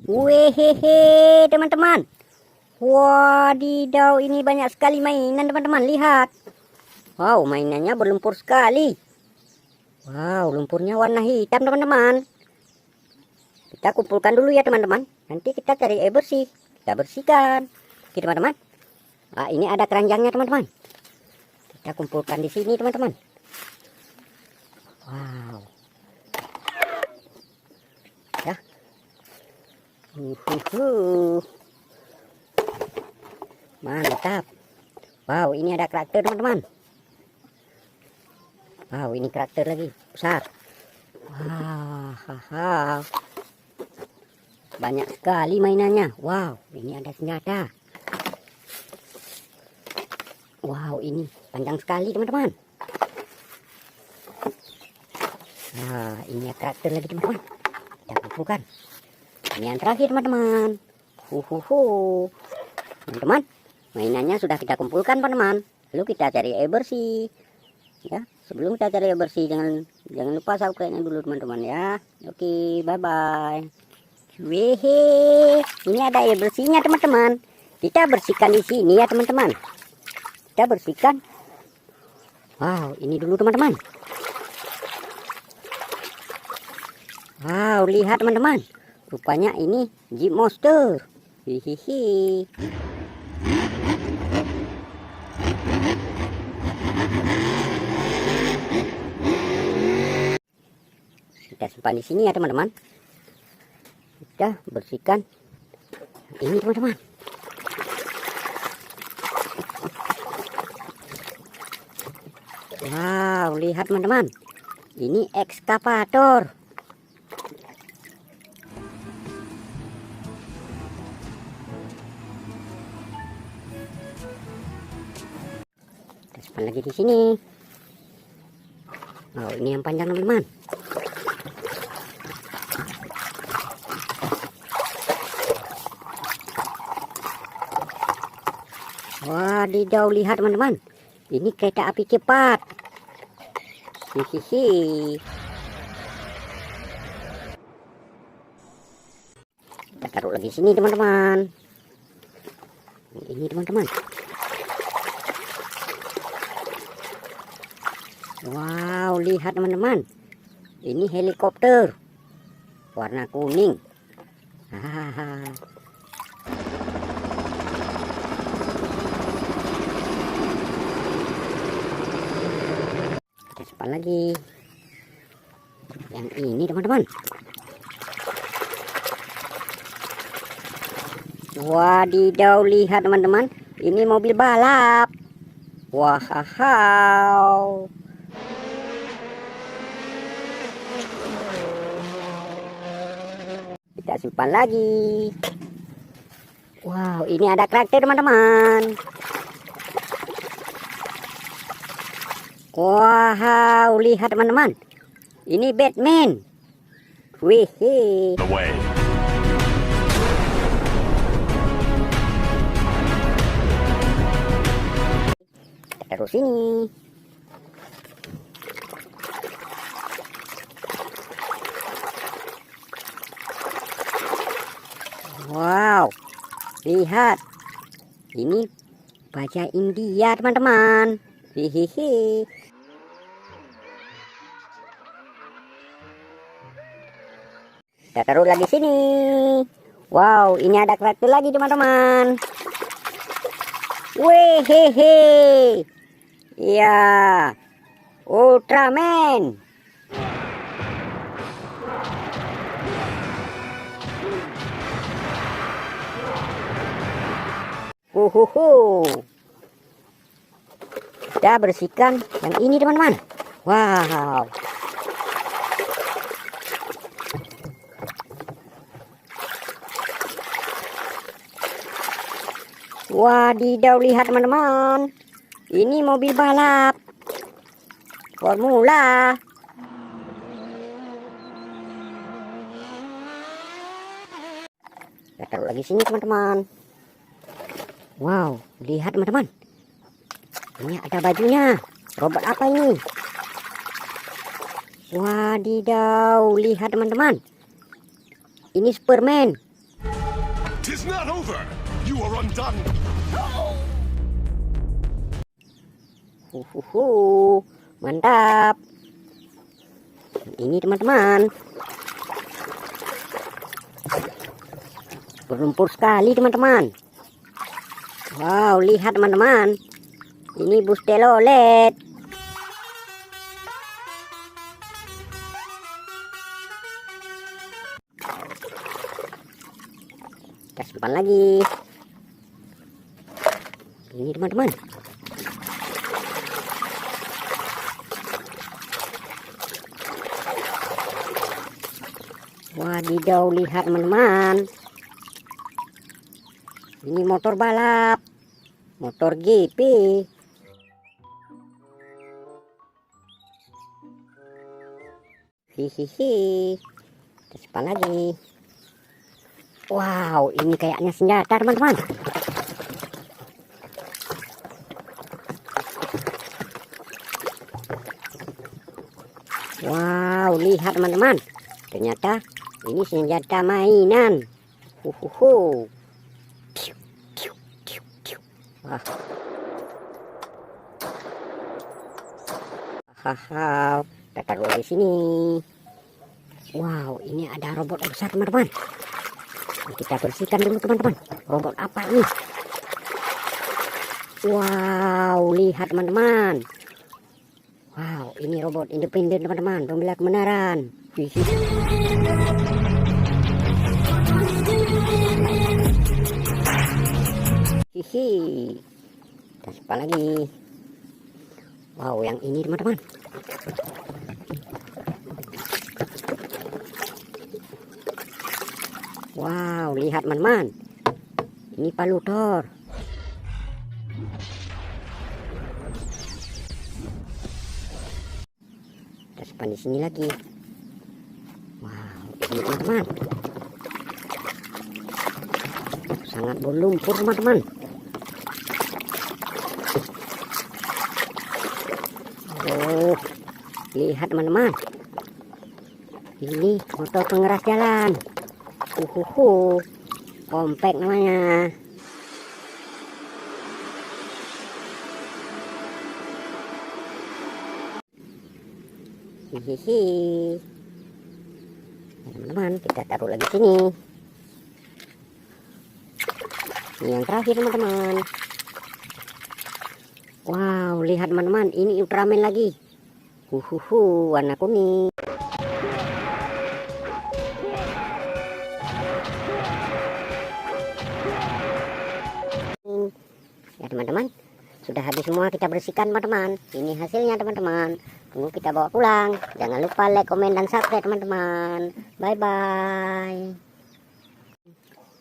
Wehehe teman-teman. Wadidaw, ini banyak sekali mainan teman-teman, lihat. Wow, mainannya berlumpur sekali. Wow, lumpurnya warna hitam teman-teman. Kita kumpulkan dulu ya teman-teman. Nanti kita cari air bersih, kita bersihkan. Oke teman-teman. Nah, ini ada keranjangnya teman-teman. Kita kumpulkan di sini teman-teman. Wow. Ya. Mantap. Wow, ini ada karakter teman-teman. Wow, ini karakter lagi besar. Wow, banyak sekali mainannya. Wow, ini ada senjata. Wow, ini panjang sekali teman-teman. Nah, ini karakter lagi teman-teman. Kita kumpulkan. Ini yang terakhir teman-teman. Teman-teman, mainannya sudah kita kumpulkan teman-teman. Lalu kita cari air bersih. Ya, sebelum kita cari air bersih jangan lupa subscribe-nya dulu teman-teman ya. Oke, bye bye. Wehe, ini ada air bersihnya teman-teman. Kita bersihkan di sini ya teman-teman. Kita bersihkan. Wow, ini dulu teman-teman. Wow, lihat teman-teman. Rupanya ini Jeep Monster. Hihihi. Kita simpan di sini ya teman-teman. Kita bersihkan ini teman-teman. Wow, lihat teman-teman. Ini ekskavator. Kita simpan lagi di sini. Wow, ini yang panjang teman-teman. Wadidaw, lihat teman-teman. Ini kereta api cepat. Hihihi. Kita taruh lagi sini teman-teman. Ini teman-teman. Wow, lihat teman-teman. Ini helikopter warna kuning. Hahaha. Simpan lagi yang ini teman-teman. Wadidaw, lihat teman-teman, ini mobil balap. Wow, kita simpan lagi. Wow, ini ada karakter teman-teman. Wow, lihat teman-teman. Ini Batman. Wih. Taruh sini. Wow, lihat. Ini baja India teman-teman. Hihihi. Kita taruh lagi sini. Wow, ini ada karakter lagi teman-teman. Wehehe. Ya, Ultraman. Kita bersihkan yang ini teman-teman. Wow. Wadidaw, lihat teman-teman. Ini mobil balap formula. Kita taruh lagi sini teman-teman. Wow, lihat teman-teman. Ini ada bajunya. Robot apa ini? Wadidaw, lihat teman-teman. Ini Superman. is not over. You are undone. Mantap. Ini teman-teman. Berlumpur sekali teman-teman. Wow, lihat teman-teman. Ini bus telolet. Kita simpan lagi. Ini teman-teman. Wadidaw, lihat teman-teman. Ini motor balap. Motor GP. Hihihi. Kita simpan lagi. Wow, ini kayaknya senjata teman-teman. Wow, lihat teman-teman. Ternyata ini senjata mainan. Wah. Hahaha, kita taruh di sini. Wow, ini ada robot besar teman-teman. Kita bersihkan dulu teman-teman. Robot apa ini? Wow, lihat teman-teman. Wow, ini robot independen teman-teman, pembela kebenaran. Hihi. Kita simpan lagi. Wow, yang ini teman-teman. Wow, lihat teman-teman. Ini palutor. Kita simpan di sini lagi. Wow, ini teman-teman. Sangat berlumpur teman-teman. Oh, lihat teman-teman. Ini motor pengeras jalan. Kompak namanya. Hihihi. Teman-teman, kita taruh lagi sini. Ini yang terakhir teman-teman. Wow, lihat teman-teman, ini Ultraman lagi. Warna kuning. Ya teman-teman, sudah habis semua kita bersihkan teman-teman. Ini hasilnya teman-teman. Tunggu kita bawa pulang. Jangan lupa like, komen, dan subscribe teman-teman. Bye bye.